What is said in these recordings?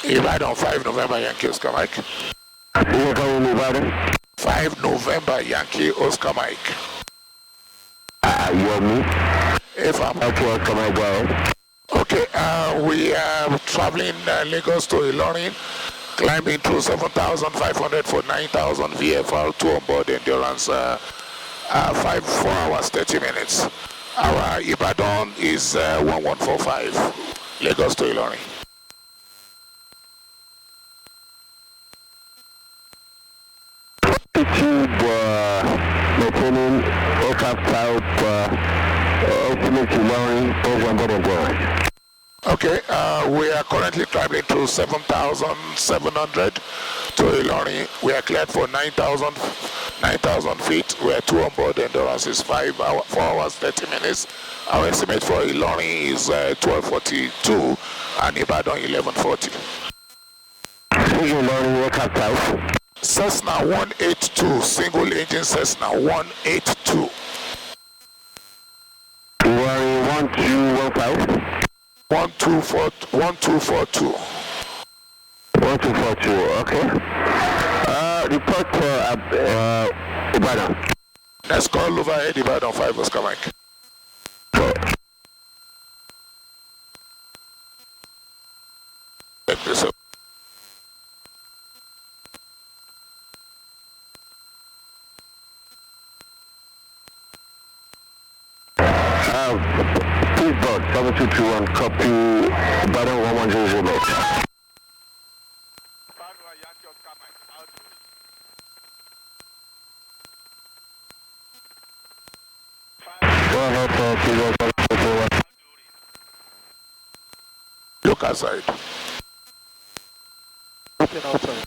Ibadan 5 November Yankee Oscar Mike. 5 November Yankee Oscar Mike. YOM. If I'm Oscar Mike. Okay, we are traveling Lagos to Ilorin, climbing through 7,500 for 9,000 VFR, 2 on board endurance, 4 hours 30 minutes. Our Ibadan is 1145, Lagos to Ilorin. Maintaining aircraft type ultimate Ilorin, on board endurance. Okay, we are currently traveling through 7,700 to Ilorin. We are cleared for 9,000 feet. We are 2 on board endurance is 4 hours 30 minutes. Our estimate for Ilorin is 1242 and Ibadan 1140. Ilorin aircraft type? Cessna 182, single engine Cessna 182. Ilorin 1215? 1242. 1242, okay. Report for Ibadan. Let's call overhead Ibadan 5 Oscar Mike. Check this up. Please board 7221, copy Ibadan 1100 mate. Look outside. Looking outside.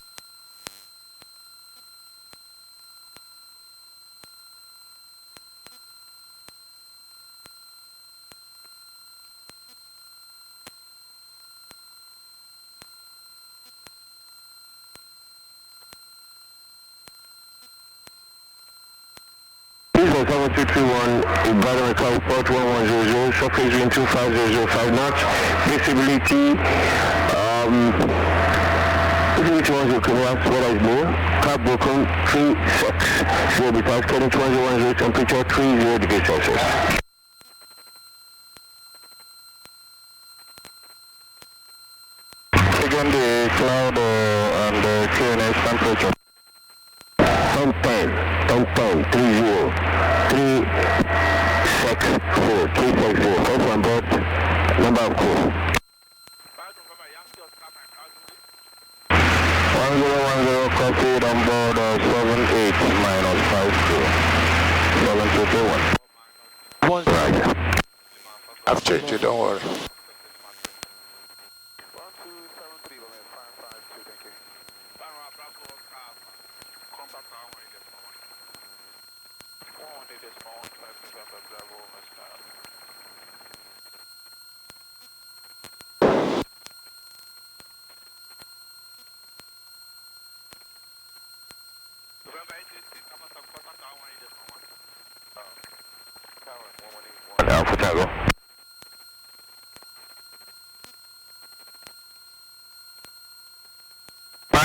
Please board 7221, Ibadan recall port 1100, surface wind 25005 knots, visibility, visibility 10 kilowatts, weather is low, cab broken 36, will be past 2010, temperature 30 degrees Celsius. Again, the cloud and the QNS temperature. 10, 30, 364, 364, first on board, number of crew. 1010, copied on board 78 minus 52, 7221. Roger. I've changed it, don't worry. Alpha Tango.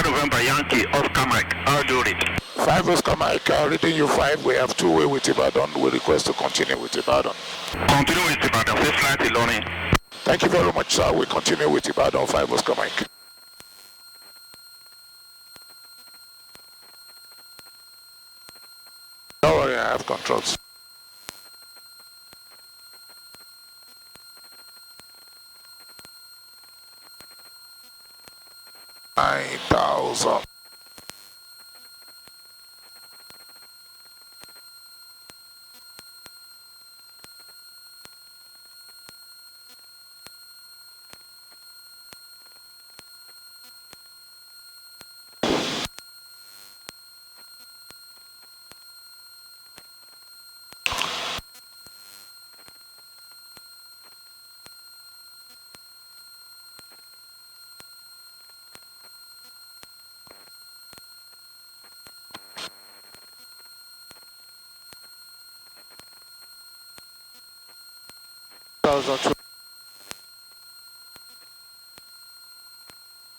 November Yankee, Oscar Mike, I'll do it. 5 Oscar Mike, reading you 5, we have 2-way with Ibadan. We request to continue with Ibadan. Continue with Ibadan, first flight Ilorin. Thank you very much, sir. We continue with Ibadan 5 Oscar Mike. Don't worry, I have controls. $9,000.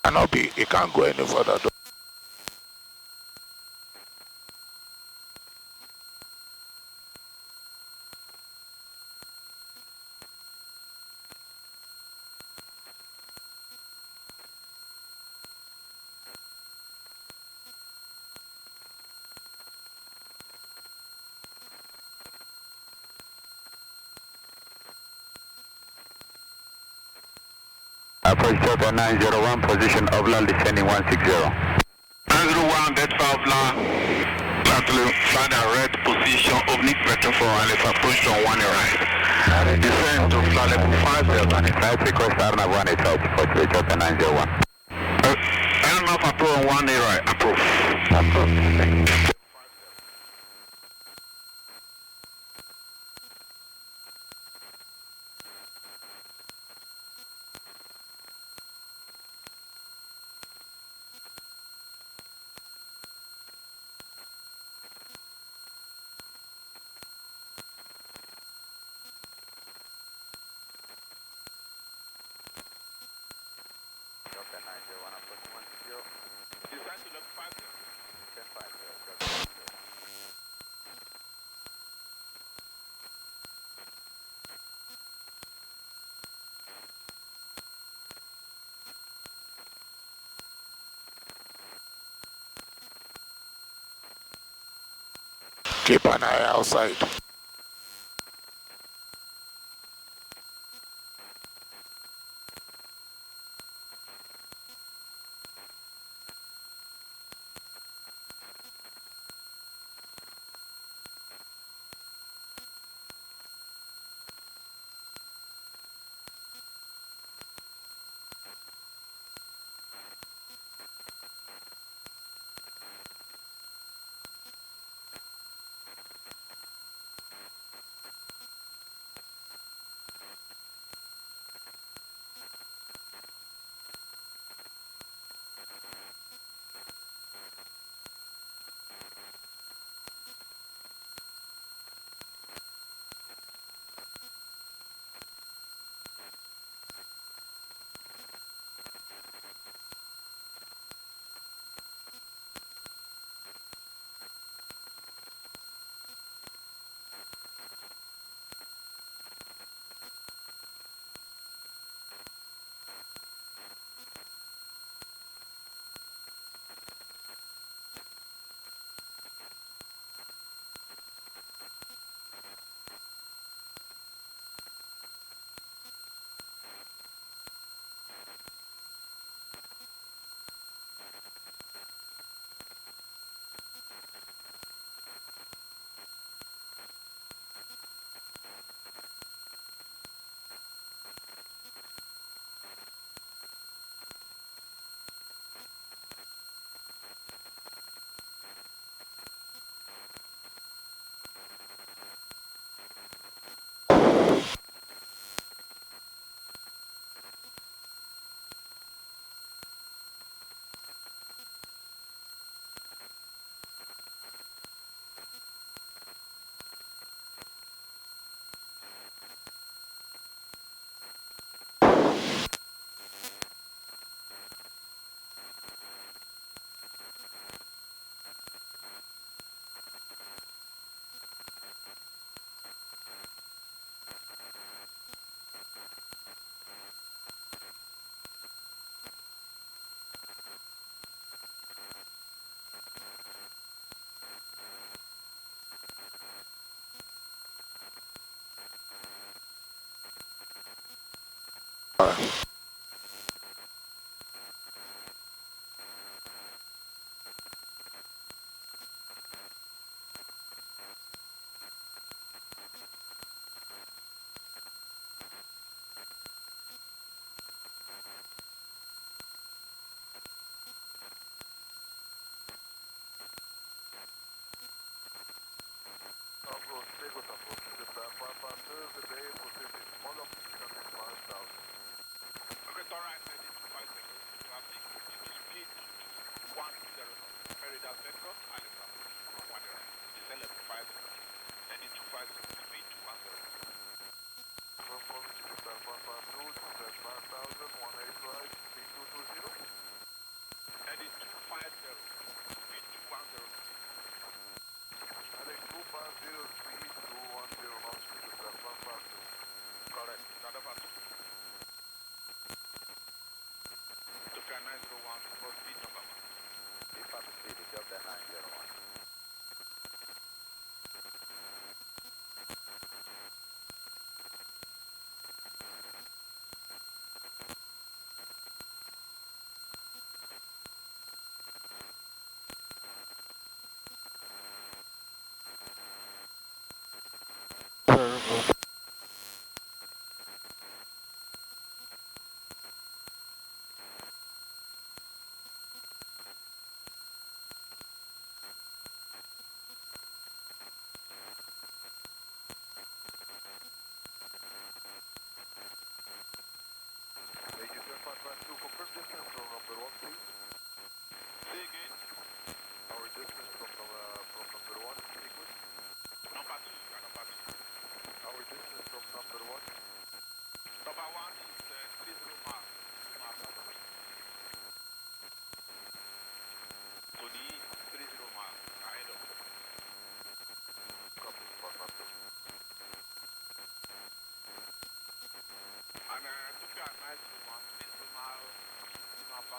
cannot be, it can't go any further. Approach Delta 901, position Ovla, descending 160. 901, Delta Ovla, actually find a red position, oblique vector for Alpha, approach on 1 right. Descend to flight level 5 Delta. 95, request Arnav 185, approach Delta 901. Arnav approach on 1 right, approve. Approach. Delta 901, approach 160. Descend to level 5 10-5, Delta 901. Keep an eye outside.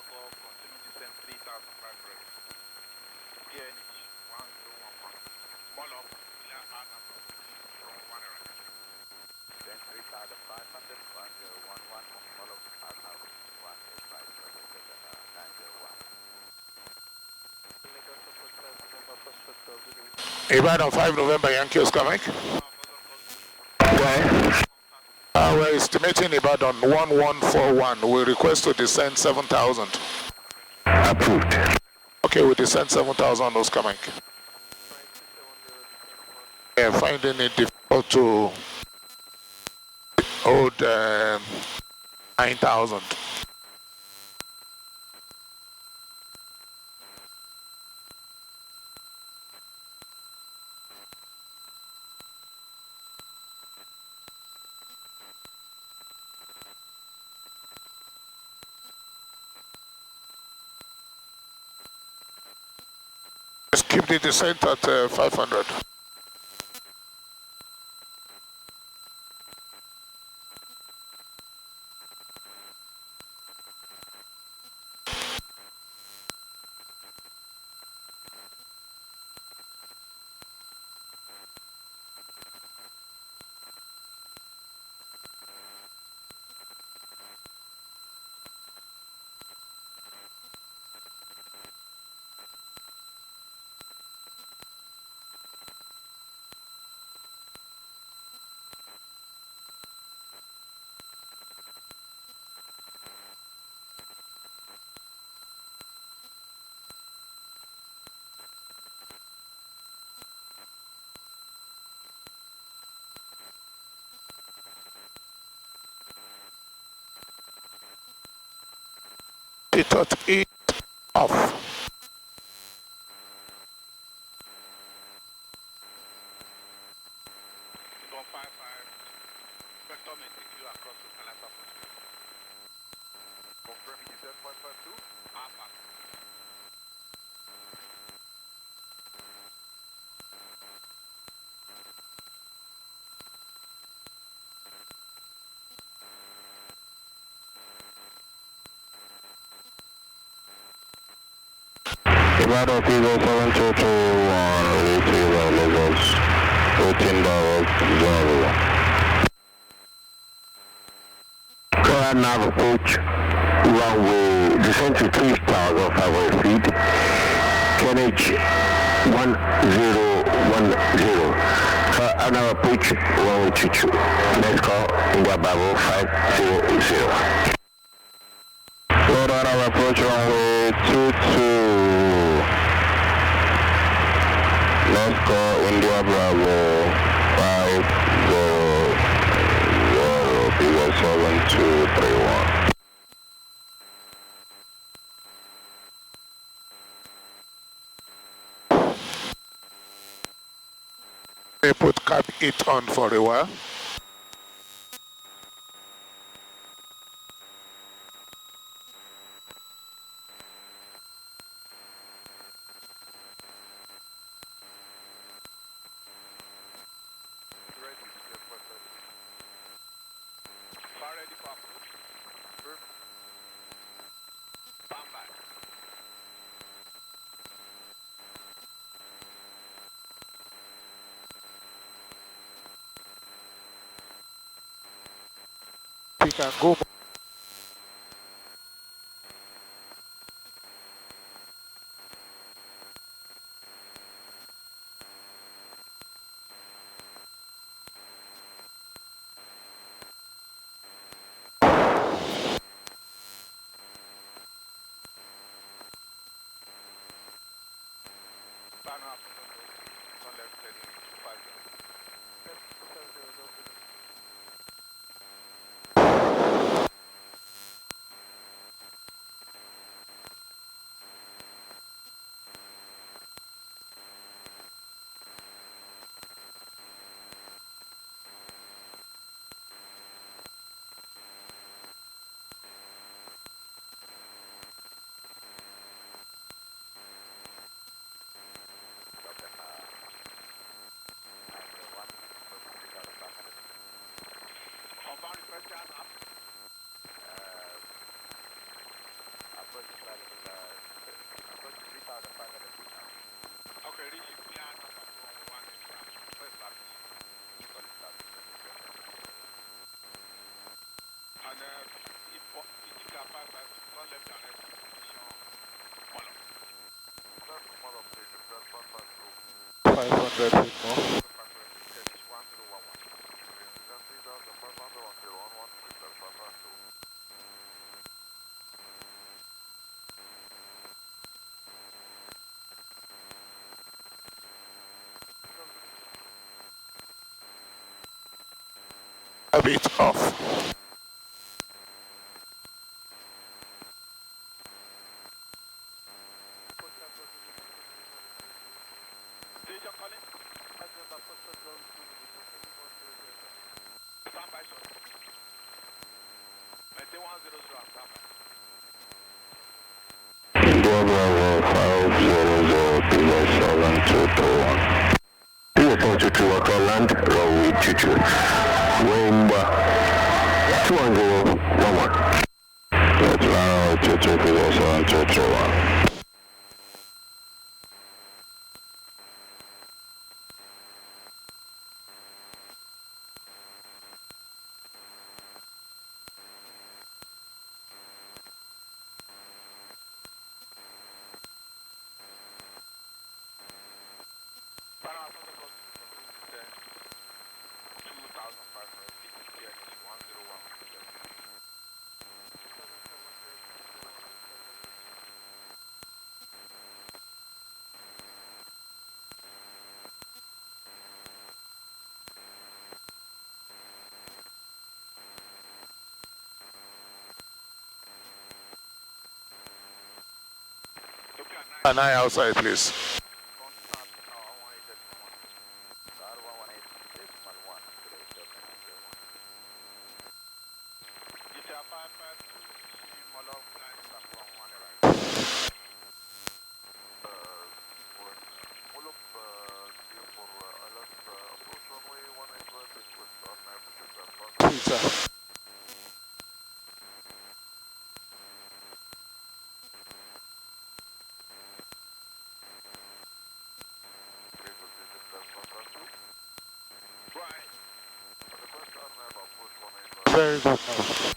go continue descent 3,500. PNH 1011. Mall up, clear out number from 1 right. Descent 3,500, 1011. Mall up, out number 185, 901. Ibadan 5 November, Yankee is coming. Where? We're estimating Ibadan 1141. We request to descend 7,000. Approved. Okay, we descend 7,000, those coming. Yeah, finding it difficult to hold 9,000. Just keep the descent at 500. It at 8 off. Don't 55. Vector may take you across to Calanta Post. Confirm you said 552? Alpha. Ibadan Eagle 7221, receive Lagos, 18 Zero. Current nav approach, runway, descent to 3,500 feet, KNH 1010. Current nav approach, runway 22. Next call, India Bravo 500. Current nav approach, runway 22. Let's go India Bravo 500, Figure 7231. They put cap 8 on for a while. Ready for approach. Stand by. We can go. Turn up. Turn left heading 50. 500 feet more. A bit off. Bravo 500 721. Yes, 721 call land, runway 22. Wind 21011. That's now 222 An eye outside, please. Peter. Very good now.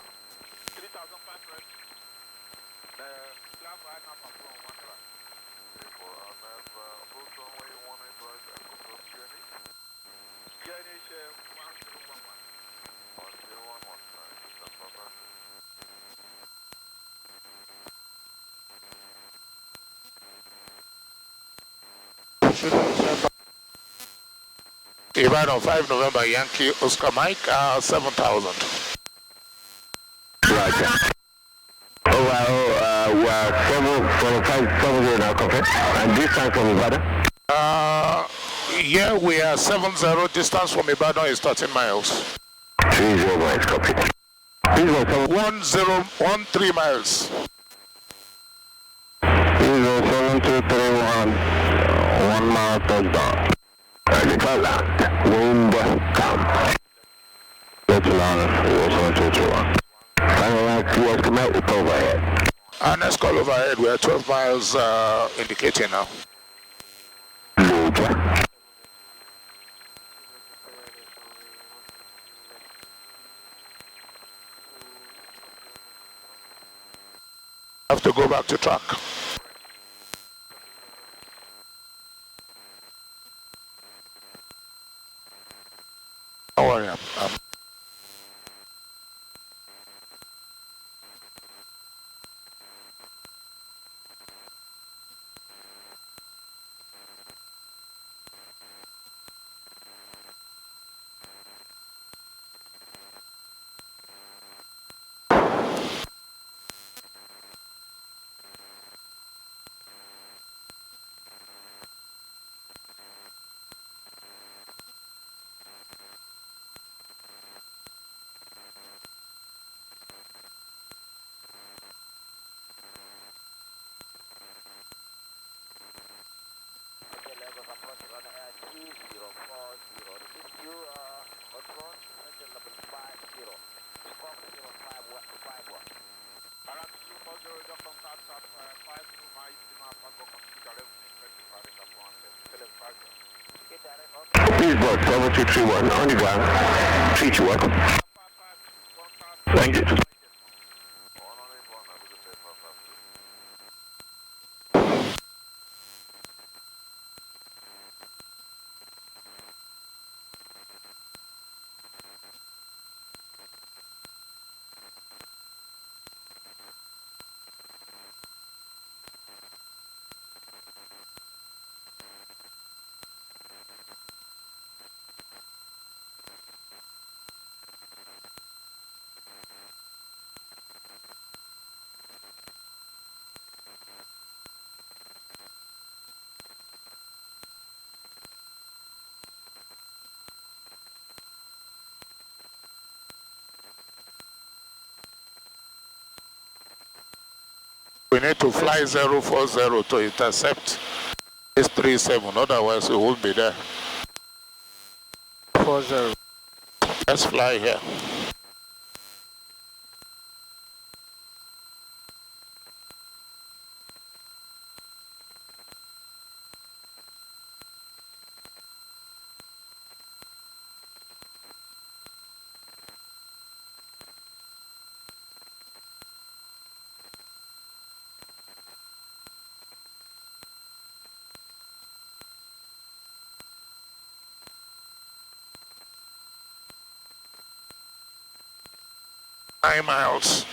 Event on 5 November, Yankee Oscar Mike, 7,000. Roger. We are 7 now, confirm. And this time from Ibadan? Yeah, we are 70. Distance from Ibadan is 13 miles. 30 miles, copy. This was 1013 miles. 7231, 1 mile touchdown. Land, wind, calm. Let's land, 121. Final line, US command, it's overhead. Our next call overhead, we are 12 miles indicating now. Move. Have to go back to track. Don't worry, Please board 7231 on the ground. Treat you welcome. Thank you. We need to fly 040 to intercept S37, otherwise we won't be there. 40. Let's fly here. Nine miles.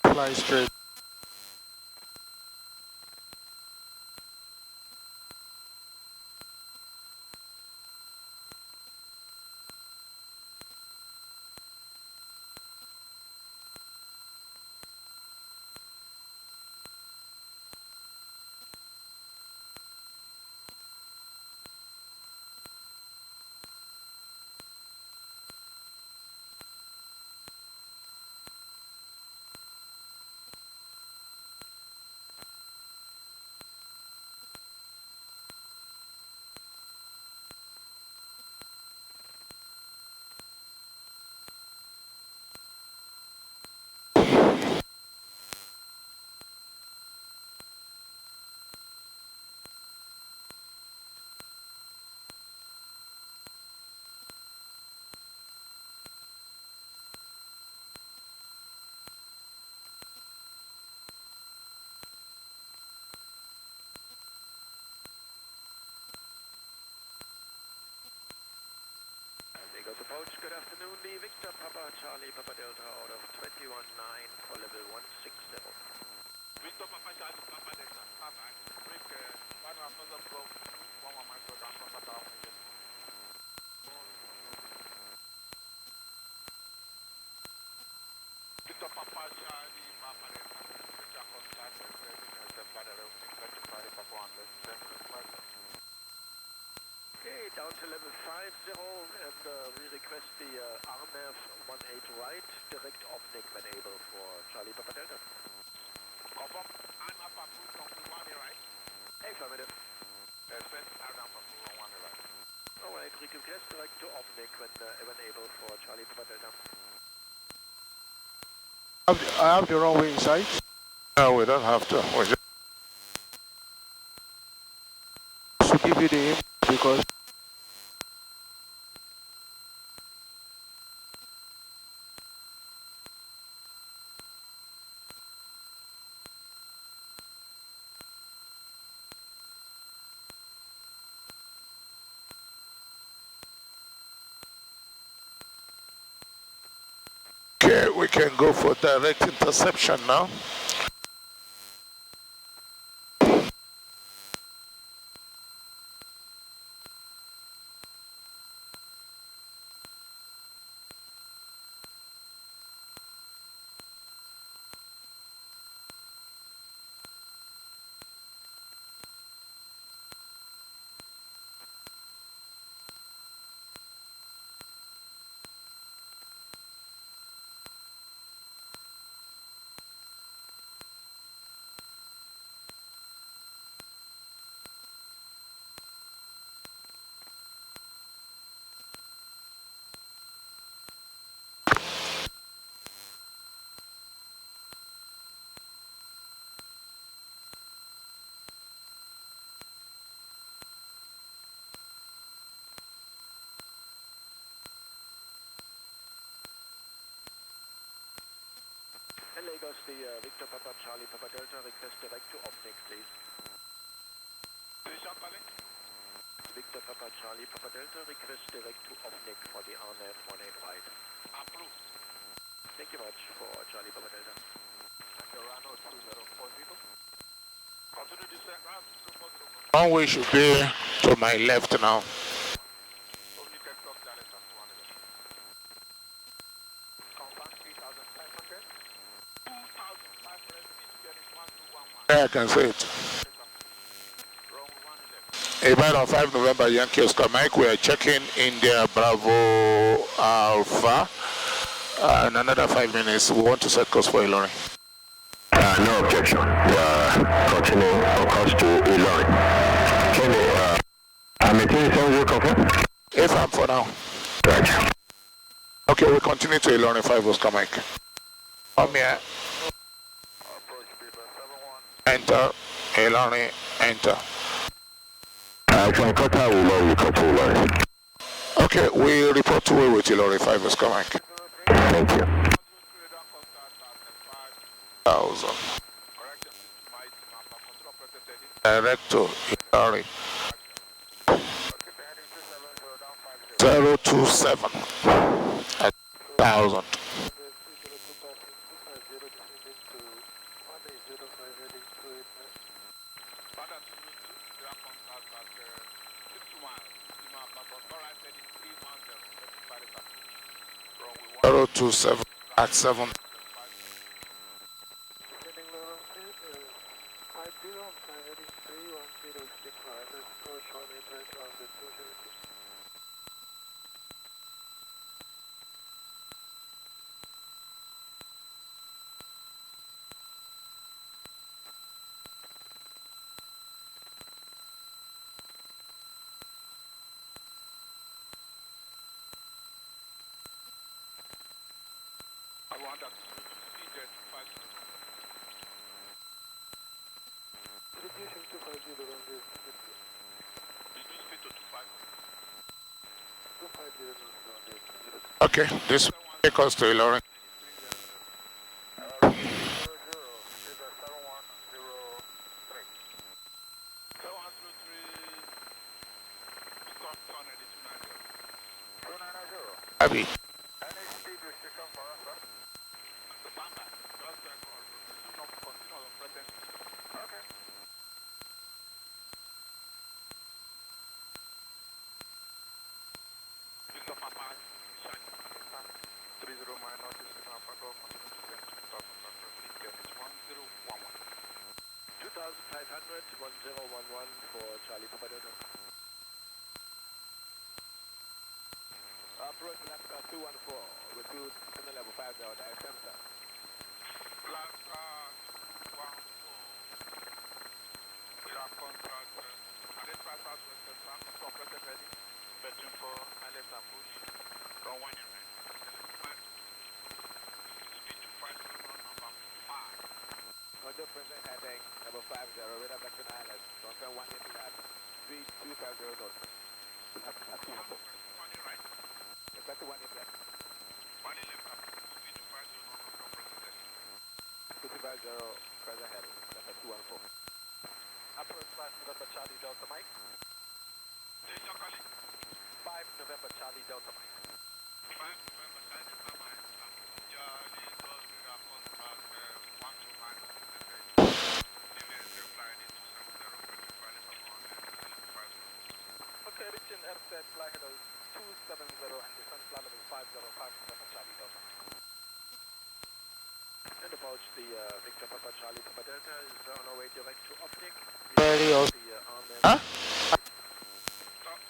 Fly straight. Lagos approach, good afternoon, the Victor Papa Charlie Papa Delta out of 21-9 for level 160. Victor Papa Charlie Papa Delta, Papa, break 1 after the 1 micro down from the down. Victor Papa Charlie Papa Delta, Victor contact and everything as the father of the Papa and let's Okay, down to level 50 and we request the RNAV 18 right, direct oblique when able for Charlie Papa Delta. Confirm, I'm up approved from 1 right. Affirmative. Send Adam approved on 1 right. Alright, request direct to oblique when able for Charlie Papa Delta. I have the runway in sight. No, we don't have to. We just To give you the aim because okay, we can go for direct interception now. And Lagos, the Victor Papa Charlie Papa Delta, request direct to oblique, please. Victor Papa Charlie Papa Delta, request direct to oblique for the RNAV 18 right. Approved. Thank you much for Charlie Papa Delta. Dorano 2040. Continue this route 240. Runway should be to my left now. So you can talk direct at 1. Confirm 3,500. Yeah, I can see it. Wrong 111. Ibadan 5 November Yankee Oscar Mike. We are checking India Bravo Alpha. In another 5 minutes, we want to set course for Ilorin. No objection. Continue on course to Ilorin. Kenny, I'm maintaining 70 confirm? If I'm for now. Right. Okay, we continue to Ilorin 5 Oscar Mike. Come here. Approach people 71. Enter. Ilorin. Enter. If I cut out Ilorin, you cut to Ilorin. Okay, we report to with Ilorin 5 Oscar Mike. Thank you. 1000. Correction, this is my map. Control present heading. Direct to Ilorin. Okay, heading 270 down 50. 027 at 1000. Father 202, they are contact at 62 miles. 60 miles, but authorized heading 310. Let's start it up. Wrong, we 027 at 7. I want that to speed there to 5. Reduce speed to 25. Okay, this will take us to Ilorin. 00, is a 7103. 7103, stop turn at 290. 290. Abby. Any speed restriction for us, sir? The standard. Just resume not continue on present. Okay. Mr. Papa, shine. 30 minus 60 Alpha Golf, continue to send 2000 Alpha, please get it 1011. 2500, 1011 for Charlie Papa Delta. Approach Alaska 214, recruit Cessna level 50, direct center. Last, 14. We have contact, identify Southwest Center, stop present heading, between for left approach, run 1 in right. Speed to 5 number 5. Under present heading, level 50, radar between islands, confirm 1 in left, speed 250 knots. Left at 2 1 in right, Expect 1 in left. 1 in left approach, speed to 50 knots, stop present heading. 250 present heading, left at 214. Approach 5 November Charlie Delta Mike. Station calling. 5 November Charlie Delta Mike. 5 November, Charlie Delta Mike. Charlie Delta contact 129. DVS flying into 70, pilot upon 5. Okay, reaching airset flight header 270 and descent flight level 505 November Charlie Delta Mike. And approach the Victor Papa Charlie Papa Delta is on our way direct to Optic. Very awesome. Huh?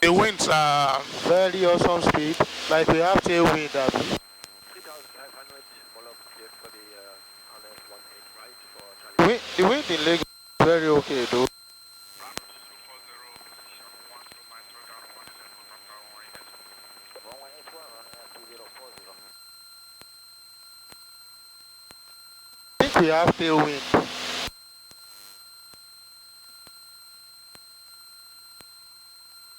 The winds are Very awesome speed. Like we have tailwind, Abby. 3500, follow up cleared for the RNF 18 right for Charlie. The wind in Lagos is very okay, though. Bravo 2040, position 12 miles, slow down 111, contact 1181, 2040. I think we have tailwind.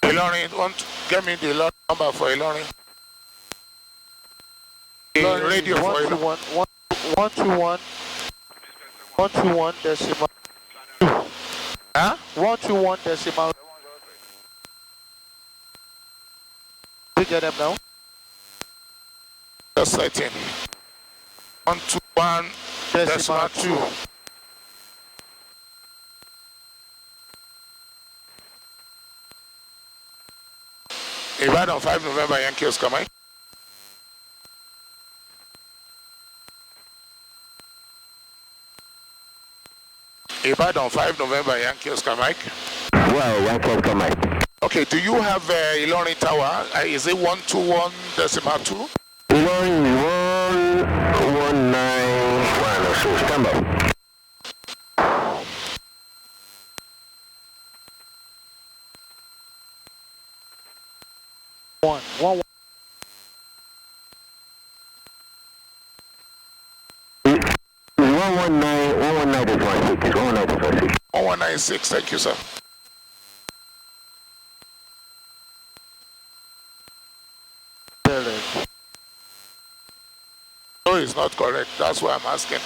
Ilorin. Want to get me the lot number for Ilorin? The radio for Ilorin. 121 121 decimal 2. Huh? 121 decimal. We get them now. Just setting. 121 decimal 2. Ibadan 5 November Yankee Oscar Mike. Ibadan 5 November Yankee Oscar Mike. Well, Yankee Oscar Mike. Okay, do you have Ilorin Tower? Is it 121.2? Ilorin is 1191 or so. Stand by. One. 1196, thank you, sir. No, it's not correct. That's why I'm asking.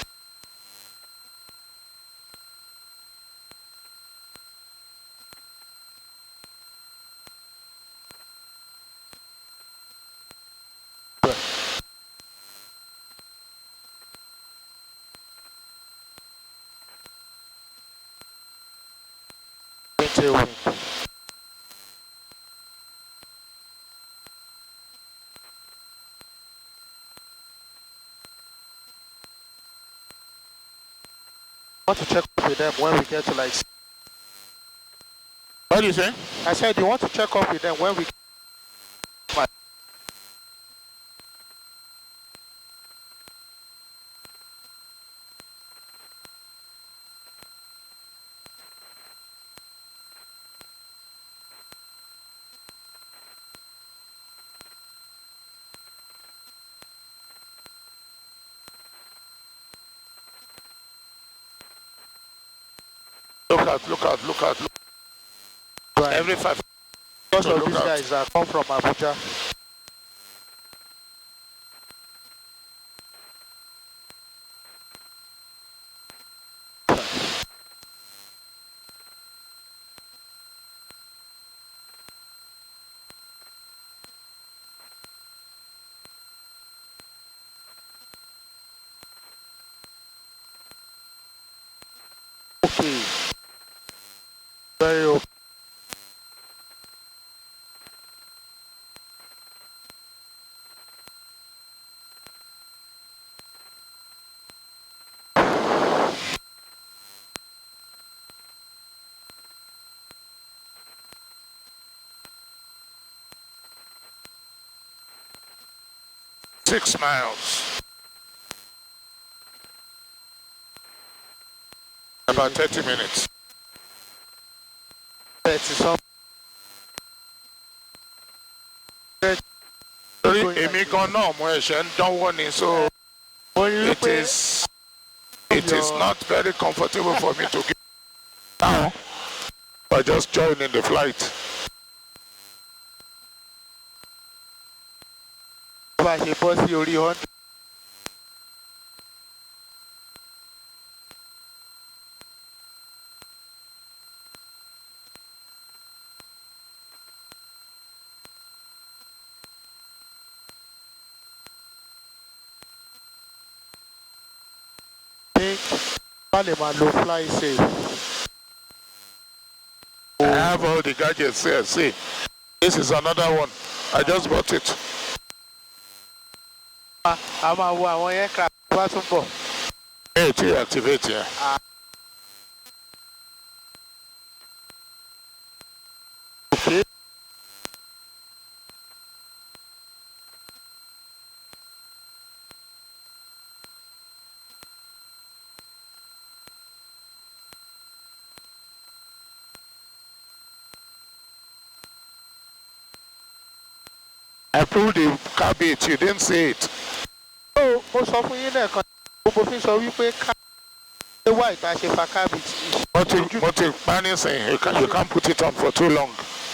Want to check up with them when we get to like. What do you say? I said you want to check up with them when we. Look out. Right. Every 5. Most So of look these out. guys that come from Abuja. Okay. Very okay. Six miles. About 30 minutes. 30 something. Sorry, èmi gan náà mo ẹ̀ṣẹ̀ ń dánwò ni, so it is not very comfortable for me to get now. But just joining the flight. Bá a ṣe bọ́ sí orí 100. Bá lè máa lo fly safe. I have all the gadgets here. See, this is another one. I just bought it. A máa wo àwọn aircraft bá tún bọ̀. Hey, to activate here. Okay. I pulled the cabbage. You didn't see it. Mo sọ fún yín lẹ́ẹ̀kan gbogbo fi sọ wípé ká ṣe wá ìta ṣe fa cabbage. What you planning saying? You can't put it on for too long.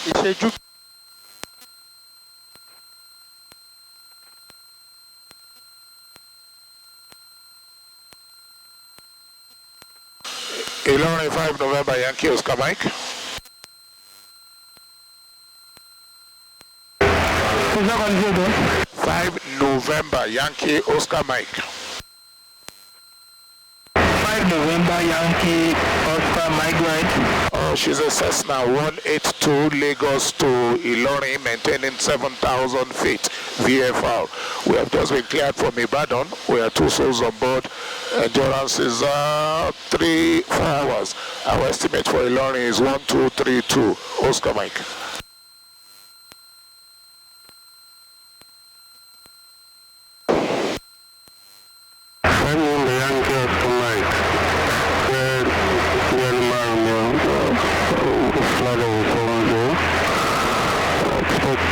Ìṣẹ́jú. Ilorin 5 November Yankee Oscar Mike. 5 November Yankee Oscar Mike. 5 November Yankee Oscar Mike, right? All She's a Cessna 182 Lagos to Ilorin, maintaining 7,000 feet VFR. We have just been cleared from Ibadan. We are 2 souls on board. Endurance is 3-4 hours. Our estimate for Ilorin is 1232. Oscar Mike.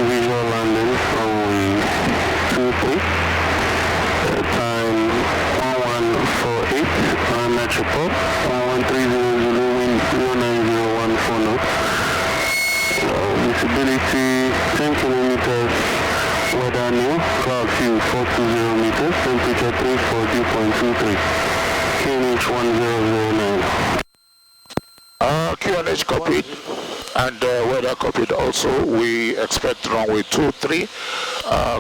Visual landing runway 23, time 1148, metro port, 1130 Zulu, wind 09014 knots, visibility 10 kilometers, weather new, cloud field 420 meters, temperature 340.23, QNH 1009. QNH copied. And weather copied also. We expect runway 23,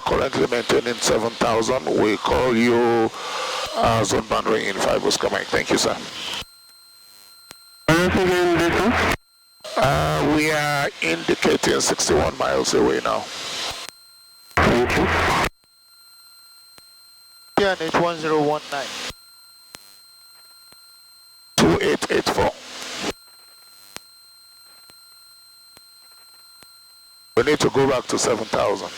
currently maintaining 7,000. We call you zone boundary in 5 Oscar Mike. Thank you, sir. We are indicating 61 miles away now. Thank you. QNH 1019. 2884. We need to go back to 7,000.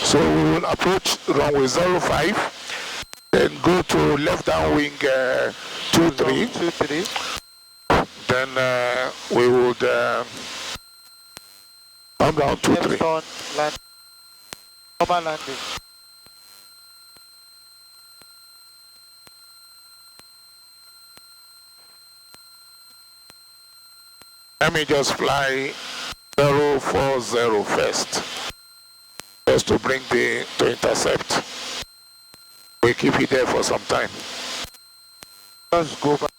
So we will approach runway 05, then go to left down wing 23. Then we would come down 23. Normal landing. Let me just fly 040 first. Just to bring to intercept. We keep it there for some time. Let's go back.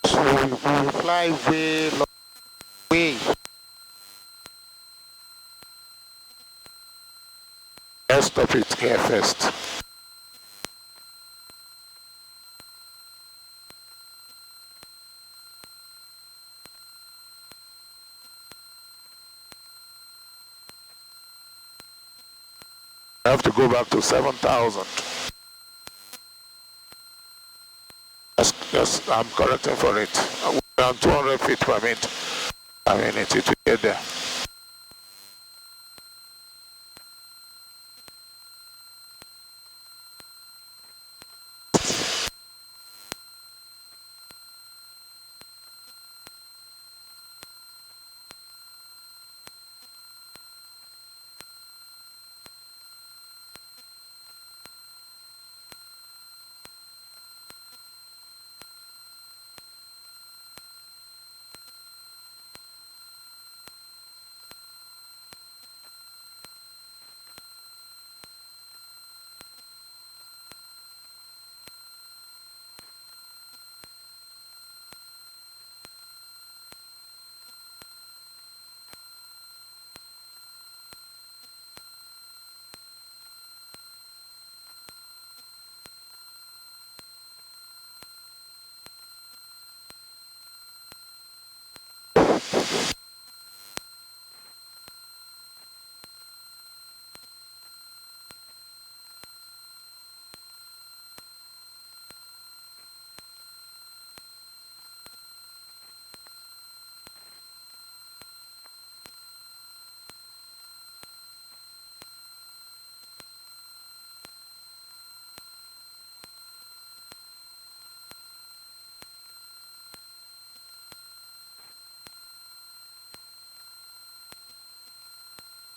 So we will fly way. Let's stop it here first. I have to go back to 7,000. Yes, I'm correcting for it. Around 200 feet per minute. I mean, it will get there.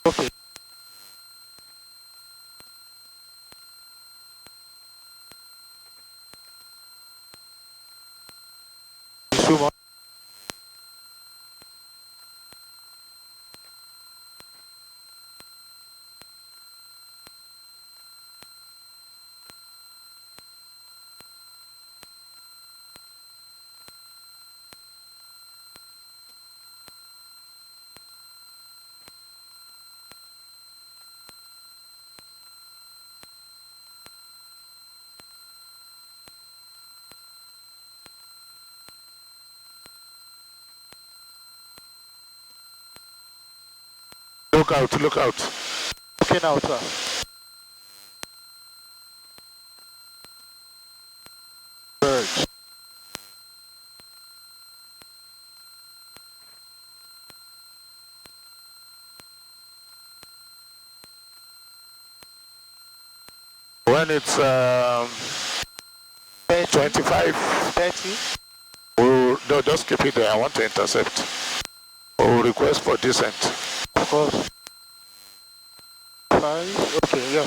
Okay. too much. Look out, look out. Looking out, sir. Birds. When it's 25, 30. we'll, no, just keep it there. I want to intercept. We'll request for descent. Of course. 5. Okay, yeah.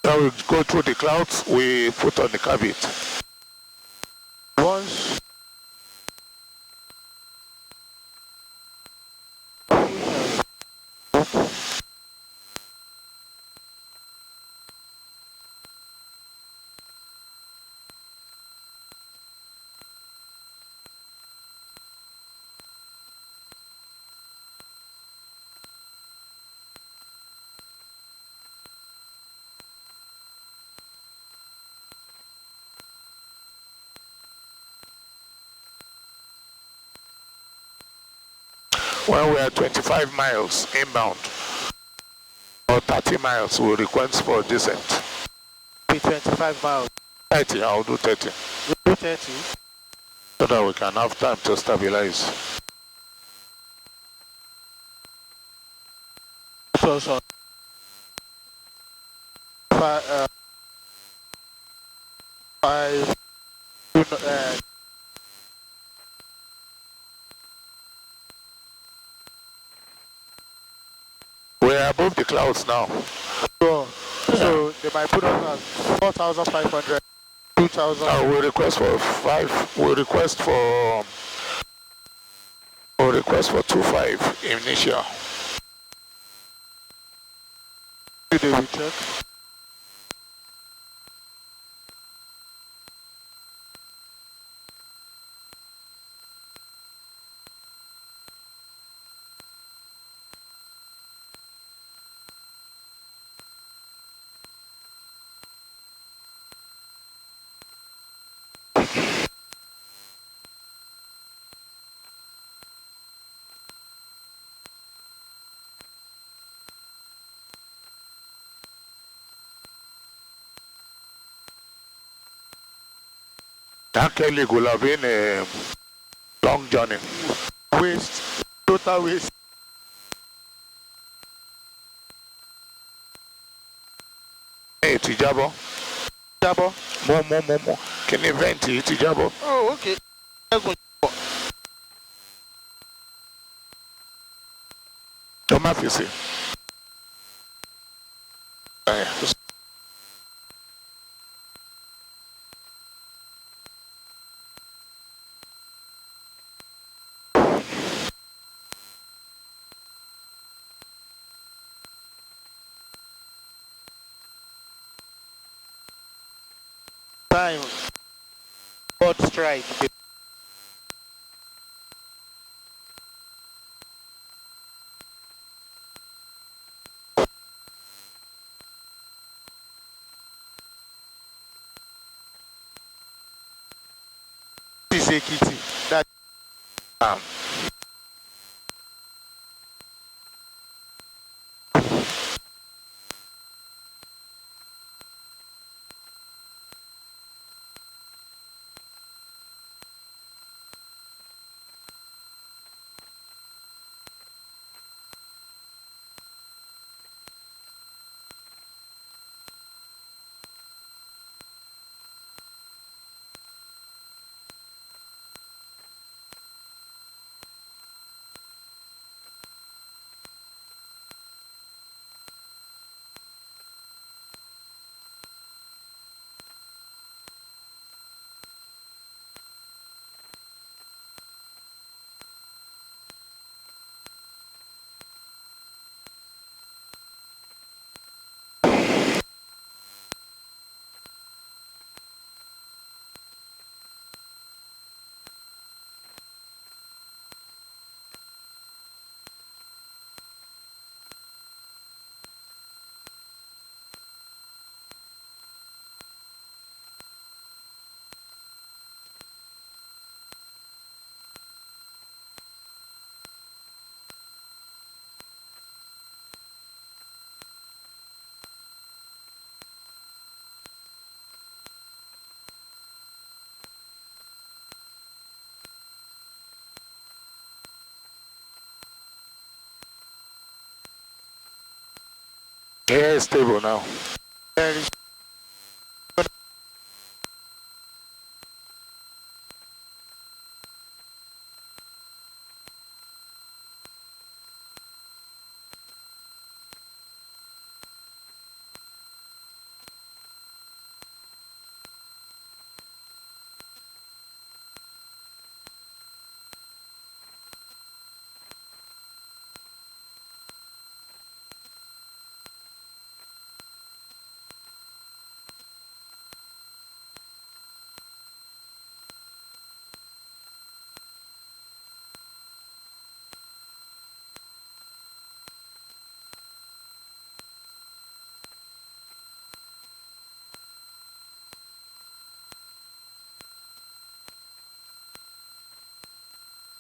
Now we go through the clouds, we put on the cabin. Once. When we are 25 miles inbound, or 30 miles, we'll request for descent. Be 25 miles. 30, I'll do 30. You do 30. So that we can have time to stabilize. So. 5. 5. We're above the clouds now. So they might put us at 4,500, 2,000. We request for 5. We request for 25 initial. Today we check. Actually, it would have been a long journey. Waste. Total waste. Hey, Tijabo. Jabo. More. Can you vent it, Tijabo? Oh, okay. Don't have to see. Time. God strike. This is a kitty. That. Yeah, it's stable now.